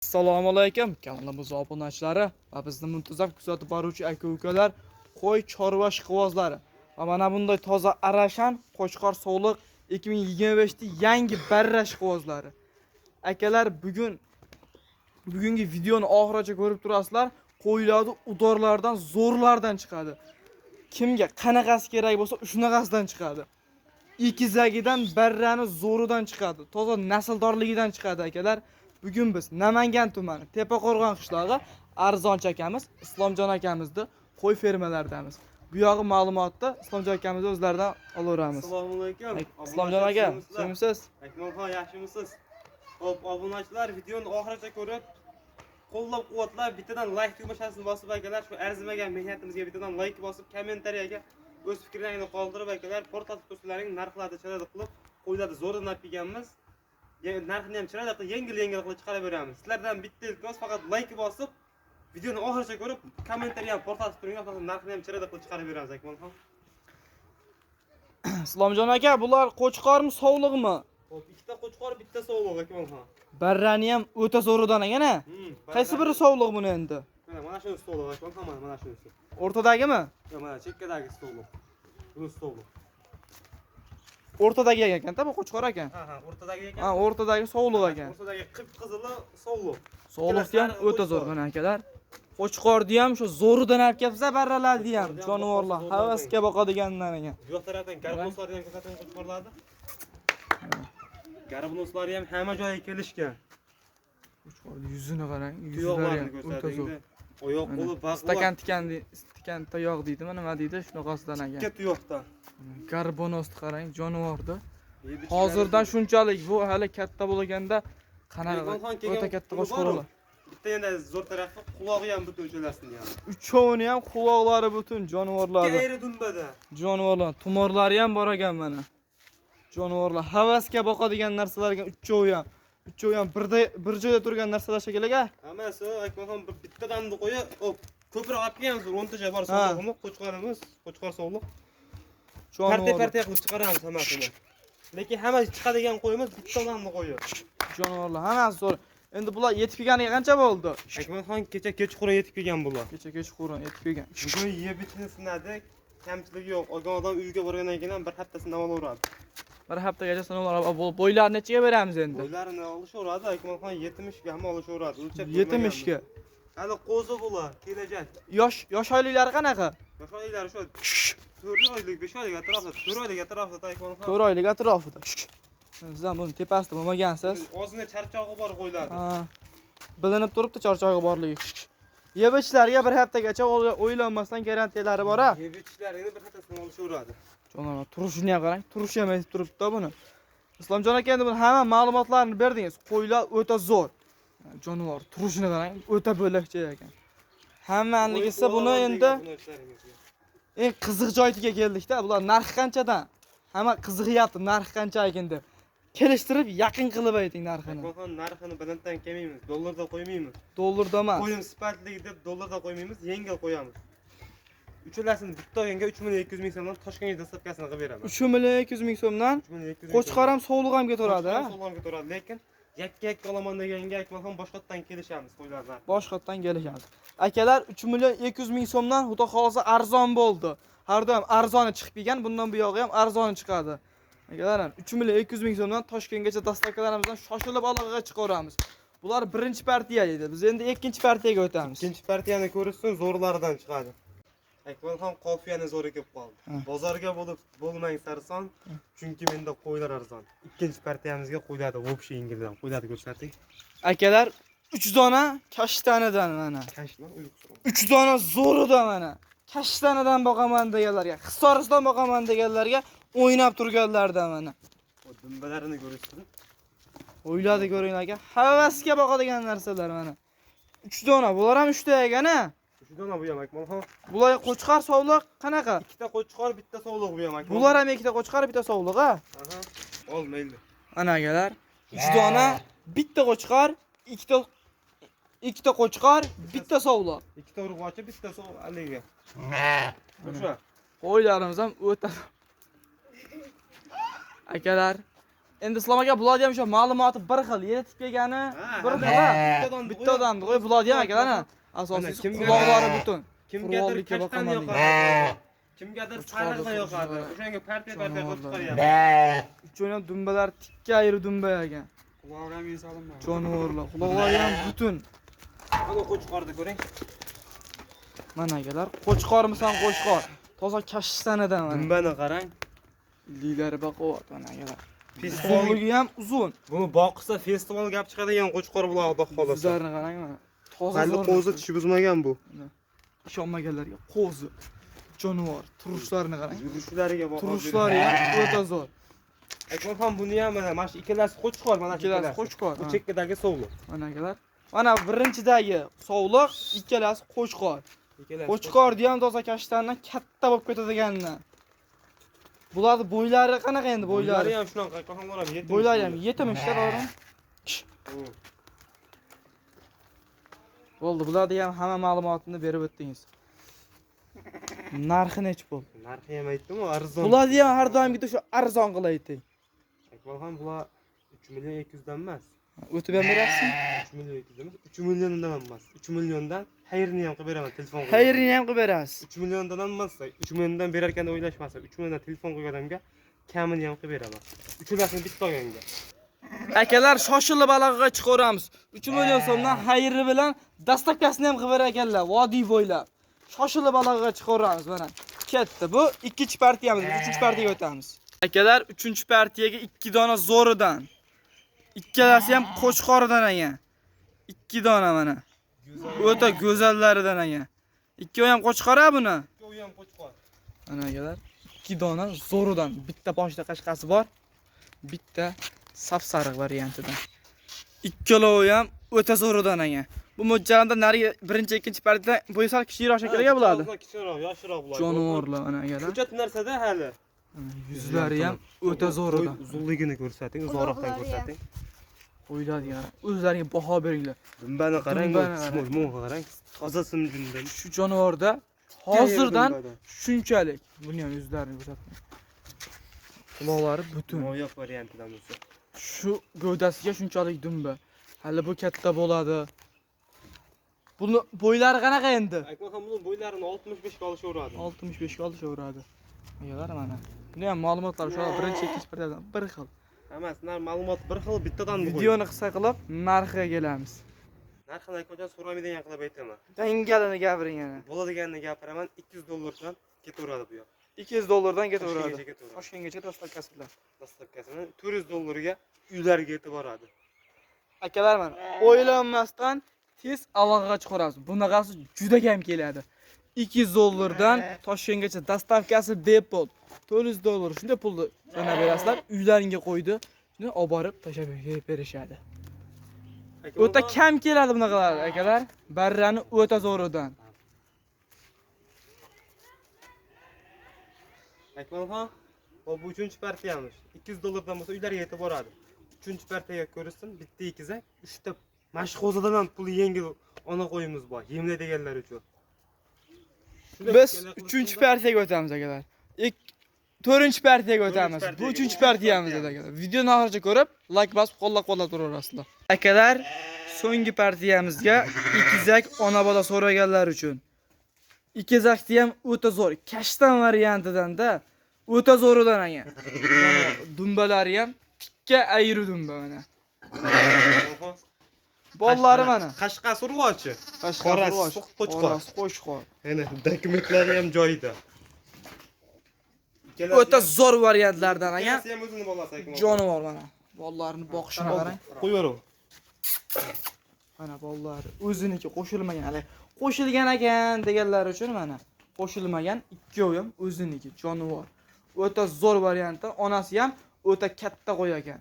Assalomu alaykum, kanalimiz obunachilari va bizni muntazam kuzatib boruvchi aka-ukalar, qo'y chorva ishqibozlari. Va mana bunday toza arashan Qo'chqor Sog'liq 2025 yangi barra ishqibozlari. Akalar, bugungi videoni oxirigacha ko'rib turasizlar. Qo'ylarni udorlardan, zo'rlardan chiqadi. Kimga qanaqasi kerak bo'lsa, shunaqasidan chiqadi. Ikizagidan barrani zo'ridan chiqadi. Toza nasldorligidan chiqadi akalar. Bugun biz Namangan tumani Tepaqo'rg'on qishlog'i Arzoncha akamiz, Islomjon akamizni qo'y fermalaridanmiz. Bu yog'i ma'lumotni Islomjon akamiz o'zlaridan olaveramiz. Assalomu alaykum. Islomjon aka, yaxshimisiz? Akmalxon, yaxshimisiz? Xo'p, obunachilar, videoni oxirigacha ko'rib, qo'llab-quvvatlab, bittadan like tugmachasini bosib akalar, shu arzimagan mehnatimizga bittadan like bosib, kommentariyaga o'z fikrlaringizni qoldirib akalar, portal kurslarning narxlarini chiroyli qilib, qo'ylarni zo'rdan olganmiz. Narxini ham chiroyli qilib, yengil qilib chiqarib beramiz. Sizlardan bitta iltimos, faqat like bosib, videoni oxirigacha ko'rib, kommentariya ham portal turinglar, faqat narxini ham chiroyli qilib chiqarib beramiz Akmalxon. Islomjon aka, bular Qo'chqormi, Sog'liqmi? Xo'p, ikkita Qo'chqor, bitta Sog'liq Akmalxon. Barrani ham o'ta zo'ridan ekan-a. Qaysi biri Sog'liq buni endi? Mana shu Sog'liq Akmalxon, mana shunisi. O'rtadagimi? Yo'q, mana chekkadagi Sog'liq. Bu Sog'liq. O'rtadagi ekan-da, bu Qo'chqor ekan. Ha, o'rtadagi ekan. Ha, o'rtadagi Sog'liq ekan. O'rtadagi qip-qizili Sog'liq. Sog'liqni ham o'ta zo'r mana akalar. Qo'chqorni ham shu zo'ridan olib kelsa, barralarni ham jonivorlar havasga boqadiganlar ekan. Bu yoq tarafdan garbonoslarni ham ko'rsatgan Qo'chqorlarni. Garbonoslari ham hamma joyga kelishgan. Qo'chqorni yuzini qarang, Tuyoqlarni yuzlari o'ta zo'r. ko'rsating. Oyoq qo'li baquvvat. Stakan tayoq deydimi, nima deydi? Shunaqasidan ekan. Ikki tuyoqdan. Garbonosni qarang, jonivorni. Hozirdan shunchalik bu hali katta bo'lganda qanaqa o'ta katta Qo'chqorlar. Bitta yana zo'r tarafi qulog'i ham butun o'chalasini ham. Uchovini ham quloqlari butun jonivorlar. Eri dumbada. Jonivorlar, tumorlari ham bor ekan mana. Jonivorlar havasga boqadigan narsalar ekan uchovi ham. Uchovi ham bir joyda turgan narsalar shekilli-a. Hammasi Akmalxon bittadan qo'yib, ko'proq olib kelamiz, 10 ta joy bor Sog'liqmi, Qo'chqorimiz, Qo'chqor Sog'liq. Parti-partiya qilib chiqaramiz hammasini. Lekin hamma chiqadigan qo'yimiz bittadan qo'yi. Jonivorlar hammasi zo'r. Endi bular yetib kelganiga qancha bo'ldi? Akmalxon kecha kechqurun yetib kelgan bular. Kecha kechqurun yetib kelgan. Bugun yeb-ichishni sinadik. Kamchiligi yo'q. Olgan odam uyiga borgandan keyin ham bir haftasini olaveradi. Bir haftaga sinovlar bo'ylarni nechaga beramiz endi? Bo'ylarini olishaveradi, Akmalxon 70 ga ham olishaveradi. O'lchab 70 ga. Hali qo'zi bular, kelajak. Yosh oyliklari qanaqa? Yosh oyliklari shu 4 oylik, 5 oylik atrofida, 4 oylik atrofida Akmalxon. 4 oylik atrofida. Sizlar buni tepasida bo'lmagansiz. Ozgina charchog'i bor qo'ylardi. Ha. Bilinib turibdi charchog'i borligi. Yeb-ichlarga bir haftagacha o'ylanmasdan garantiyalari bor-a. Yeb-ichishlarini bir haftasini olishaveradi. Jonon, turishini ham qarang, turish ham aytib turibdi buni. Islomjon aka, endi buni hamma ma'lumotlarni berdingiz. Qo'ylar o'ta zo'r. Jonivor, turishini qarang, o'ta bo'lakcha ekan. Hammanligisi buni endi eng qiziq joyiga keldik-da. Bular narxi qanchadan? Hamma qiziqyapti, narxi qancha ekan deb. Kelishtirib yaqin qilib ayting narxini. Akmalxon, narxini balanddan kelmaymiz, dollarda qo'ymaymiz. Dollarda emas. Qo'yim sifatli deb dollarda qo'ymaymiz, yengil qo'yamiz. Uchalasini bitta o'yinga 3.200.000 so'mdan Toshkentga dostavkasini qilib beramiz. 3.200.000 so'mdan Qo'chqor ham Sog'liq ham ketaveradi, ha? Sog'liq ham ketaveradi, lekin yakka olaman deganga Akmalxon boshqatdan kelishamiz qo'ylardan. Boshqatdan kelishamiz. Akalar 3.200.000 so'mdan xudo xolasa arzon bo'ldi. Har doim arzoni chiqib kelgan, bundan bu yog'i ham arzoni chiqadi. Akalar 3.200.000 so'mdan Toshkentgacha dostavkalarimizdan shoshilib aloqaga chiqaveramiz. Bular birinchi partiya edi. Biz endi ikkinchi partiyaga o'tamiz. Ikkinchi partiyani ko'rishsin, zo'rlaridan chiqadi. Akmalxon qofiyani zo'ri kelib qoldi. Bozorga bo'lmang sarson, chunki menda qo'ylar arzon. Ikkinchi partiyamizga qo'yiladi, vobshe yengildan qo'yiladi, ko'rsating. Akalar 3 dona kashtanidan mana. Kashlan uyqusi. 3 dona zo'ridan mana. Kashtanidan boqaman deganlarga, Hisorisdan boqaman deganlarga o'ynab turganlardan mana. O dumbalarini ko'rishsin. O'yladi ko'ringlar aka, havasga boqadigan narsalar mana. 3 dona, bular ham 3 ta ekan-a. 3 dona bu ham Akmalxon. Bular Qo'chqor Sog'liq qanaqa? Ikkita Qo'chqor, bitta Sog'liq bu ham Akmalxon. Bular ham ikkita Qo'chqor, bitta Sog'liq, ha? Aha. Ol mayli. Ana akalar, 3 dona, bitta Qo'chqor, ikkita Qo'chqor, bitta Sog'liq. Ikkita urg'ochi, bitta Sog'liq aliga. O'sha. Qo'ylarimiz ham o'ta. Akalar, Endi Islom aka bularni ham shu ma'lumoti bir xil, yetib kelgani bir xil. Bitta odamni qo'y bularni ham akalar. Asosiysi quloqlari butun. Kimgadir Qurollikka kashtan boqaman yoqadi. Kimgadir sariqni yoqadi. O'shanga partiya qilib chiqaryapti. Uchun ham dumbalar tikka ayri dumba ekan. Quloqlar ham insolimman. Jonivorlar, quloqlari ham butun. Mana qo'chqorni ko'ring. Mana akalar, qo'chqormisan qo'chqor. Toza kashistanadan mana. Dumbani qarang. Liylari baquvvat mana akalar. Festival Qo'ligi ham uzun. buni boqsa festival gap chiqadigan qo'chqor bular xudo xolasa. Bizlarni qarang mana. Toza Hali zo'r. qo'zi tishi buzmagan bu. Ishonmaganlarga qo'zi. Jonivor, turishlarini qarang. Yurishlariga boqib. Turishlari ham o'ta zo'r. Akmalxon buni ham mana shu ikkalasi qo'chqor, mana shu Ikkalasi qo'chqor. Bu chekkadagi sovliq. Mana akalar. Mana birinchidagi sovliq, ikkalasi qo'chqor. Ikkalasi Qo'chqorni ham toza kashtandan katta bo'lib ketadigandan. Bularning bo'ylari qanaqa endi bo'ylari bo'ylari? ham shunaqa, Akmalxon ham yetim. Bo'ylari ham yetimishda to'g'ri. Bo'ldi, bularga ham hamma ma'lumotni berib o'tdingiz. Narxi necha bo'ldi? Narxi ham aytdim-ku, arzon. Bularni ham har doimgidek shu arzon qilib ayting. Akmalxon bular 3 million 200 dan emas. O'tib ham berasizmi? 3 million 200 dan emas, 3 milliondan emas. 3 milliondan xayrini ham qilib beraman telefon qilib. Xayrini ham qilib berasiz. 3 milliondan emas, 3 milliondan berar ekan deb o'ylashmasa, 3 milliondan telefon qo'ygan odamga kamini ham qilib beraman. Uchulasini bitta olganga. Akalar shoshilib balog'iga chiqaramiz. 3 million so'mdan xayri bilan dastavkasini ham qilib berar ekanlar, vodiy bo'ylab. Shoshilib balog'iga chiqaramiz mana. Ketdi. Bu ikkinchi partiyamiz, uchinchi partiyaga o'tamiz. Akalar, uchinchi partiyaga 2 dona zo'ridan. Ikkalasi ham qo'chqoridan ekan. 2 dona mana. O'ta go'zallaridan ekan. Ikkovi ham qo'chqora buni. Ikkovi ham qo'chqor. Mana akalar, 2 dona zo'ridan. Bitta boshida qashqasi bor, bitta sap-sariq variantidan. Ikkalovi ham o'ta zo'ridan ekan. Bu mo'ljalda nari birinchi, ikkinchi partiyada bo'yi sal kichikroq shakilga bo'ladi. Kichikroq, yoshroq bo'ladi. Jonivorlar mana akalar. Hujjat narsada hali. Yuzlari ham o'ta zo'ridan. Uzunligini ko'rsating, uzoqroqdan ko'rsating. O'yladigan. O'zlaringga baho beringlar. Dumbani qarang, Dumbani qarang. mo'ng qarang. Toza simjundan. Shu jonivorda hozirdan shunchalik. Buni ham yuzlarini ko'rsating. Quloqlari butun. Noyob variantidan bo'lsa. Shu gövdasiga shunchalik dumba. Hali bu katta bo'ladi. Buni bo'ylari qanaqa endi? Akmalxon buni bo'ylarini 65 ga olishaveradi. 65 ga olishaveradi. Ayalar mana. Buni ham ma'lumotlar shu birinchi, ikkinchi partiyadan bir xil. Hammasidan ma'lumot bir xil, bittadan bu. Videoni qisqa qilib narxiga kelamiz. Narxini Akmalxon so'ramaydigan qilib aytaman. Dangalini gapiring yana. Bo'ladiganini gapiraman, 200 dollardan ketaveradi bu yoq. 200 dollardan ketaveradi. Ketaveradi. Toshkentgacha dastavkasi bilan. Dastavkasini 400 dollarga uylarga yetib boradi. Akalar mana, o'ylanmasdan tez aloqaga chiqaramiz. Bunaqasi juda kam keladi. 200 dollardan Toshkentgacha dastavkasi bepul. 400 dollar shunday pulni sanab berasizlar, uylaringga qo'ydi. Shuni olib borib tashlab berishadi. O'ta kam keladi bunaqalar, akalar. Barrani o'ta zo'ridan. Akmalxon, bu 3-partiyamiz. 200 dollardan bo'lsa uylarga yetib boradi. 3-partiyaga ko'rsin, bitta ikizak, 3 ta mashg'ozadan ham puli yengil ona qo'yimiz bor, yemlaydiganlar uchun. Biz 3-partiyaga o'tamiz akalar. 4-partiyaga o'tamiz. Bu 3-partiyamiz edi akalar. Videoni oxirigacha ko'rib, like bosib, qo'llab-qo'llab turaverasizlar. Akalar, so'nggi partiyamizga ikizak ona bola so'raganlar uchun. Ikizakni ham o'ta zo'r, kashtan variantidan-da o'ta zo'ridan ekan. Dumbalari ham tikka ayri dumba mana. Bollari mana. Qashqasi urg'ochi. Qorasi qo'chqor. Qo'chqor. Mana dokumentlari ham joyida. O'ta zo'r variantlardan ekan. Ikkalasi ham o'zini bolasi Akmalxon. Jonivor mana. Bollarini boqishini qarang. Qo'yaver. Mana bollari o'ziniki qo'shilmagan. Hali qo'shilgan ekan deganlar uchun mana. Qo'shilmagan ikkovi ham o'ziniki jonivor. O'ta zo'r variantdan, onasi ham o'ta katta qo'y ekan.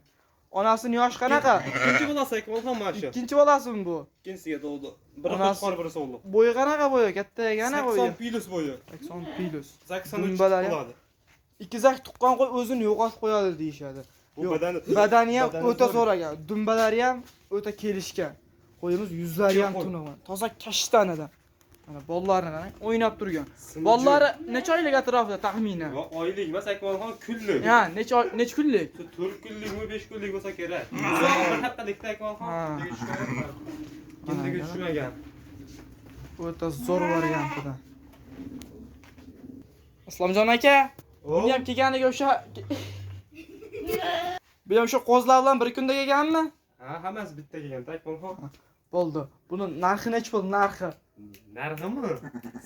Onasini yosh qanaqa? Ikkinchi bolasi Akmalxon mana shu. Ikkinchi bolasimi bu? Ikkinchisiga tug'di. Biri Onasi- qo'chqor, biri sovliq. Bo'yi qanaqa bo'yi? Katta ekan bo'yi. 80 plus bo'yi. 80 plus. 83 Dumbalari ham- bo'ladi. Ikkizak tuqqan qo'y o'zini yo'qotib qo'yadi deyshadi. Bu Yo'q, badani badani ham o'ta zo'r. zo'r ekan. Dumbalari ham o'ta kelishgan. Qo'yimiz yuzlari ham tunuq. Toza kashtanidan. Mana bollarni qarang, o'ynab turgan. Bollari necha oylik atrofida taxminan? Oylik emas, Akmalxon kunlik. Ha, necha kunlik? 4 kunlikmi, 5 kunlik bo'lsa kerak. Bir haftalikda Akmalxon. Ha. Kunligi tushmagan. O'ta zo'r variantida. Islomjon aka, buni ham kelganiga o'sha bu ham o'sha qo'zlar bilan bir kunda kelganmi? Ha, hammasi bitta kelgan, Akmalxon. Bo'ldi. Buni narxi necha bo'ldi, narxi? Narximi?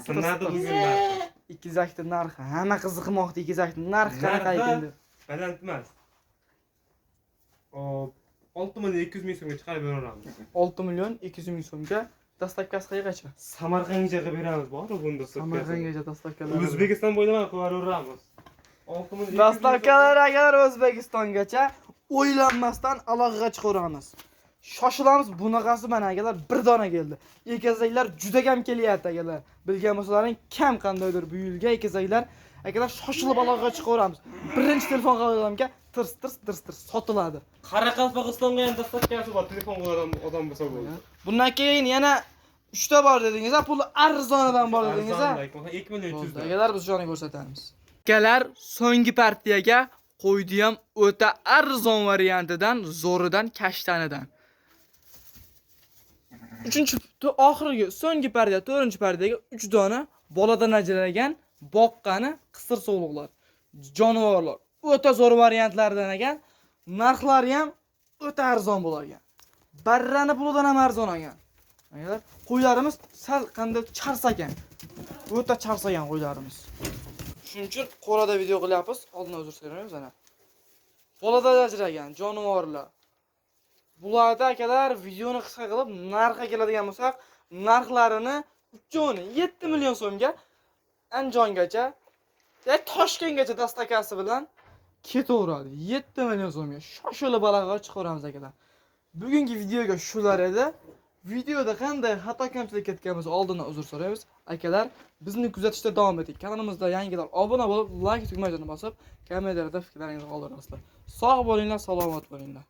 Sinadi bugun narxi. Ikkizakni narxi. Hamma qiziqmoqda ikkizakni narxi qanaqa ekan deb. Baland emas. 6.200 ming so'mga chiqarib beraveramiz. 6.200.000 so'mga dastavkasi qayergacha? Samarqandga qilib beramiz, bor-ku bunda so'kasi. Samarqandgacha dastavkalar. O'zbekiston bo'ylab qilib beraveramiz. 6.200 Dastavkalar agar O'zbekistongacha o'ylanmasdan aloqaga chiqaramiz. Shoshilamiz, bunaqasi mana akalar bir dona keldi. Ekazaklar juda kam kelyapti akalar. Bilgan bo'lsalaring kam qandaydir bu yilga ekazaklar akalar shoshilib aloqaga chiqaramiz. Birinchi telefon qilamanka tirs sotiladi. Qoraqalpog'istonga ham dastavkasi bor, telefon qiladigan odam bo'lsa bo'ldi. Bundan keyin yana 3 ta bor dedingiz, puli arzonidan bor dedingiz. 2 million 300 dan. Akalar biz shuni ko'rsatamiz. Akalar so'nggi partiyaga qo'ydi ham o'ta arzon variantidan, zo'ridan, kashtanidan. 3-oxirgi so'nggi partiya, 4-partiyaga 3 dona boladan ajralgan boqqani qisir sog'liqlar, jonivorlar. O'ta zo'r variantlardan ekan, narxlari ham o'ta arzon bo'lar. Barrani pulidan ham arzon ekan. Agar qo'ylarimiz sal qanday charsagan. O'ta charsagan qo'ylarimiz. Shuning uchun qo'rada video qilyapmiz. Oldin uzr so'raymiz ana. Boladan ajragan jonivorlar. Bularda akalar videoni qisqa qilib narxga keladigan bo'lsak, narxlarini 7 million so'mga Andijongacha, Toshkentgacha dastavkasi bilan ketaveradi. 7 million so'mga shoshilib aloqaga chiqaramiz akalar. Bugungi videoga shular edi. Videoda qanday xato kamchilik ketganimizni oldindan uzr so'raymiz. Akalar, bizni kuzatishda davom eting. Kanalimizda yangilar obuna bo'lib, like tugmasini bosib, kommentariyada fikrlaringizni qoldirasizlar. Sog' bo'linglar, salomat bo'linglar.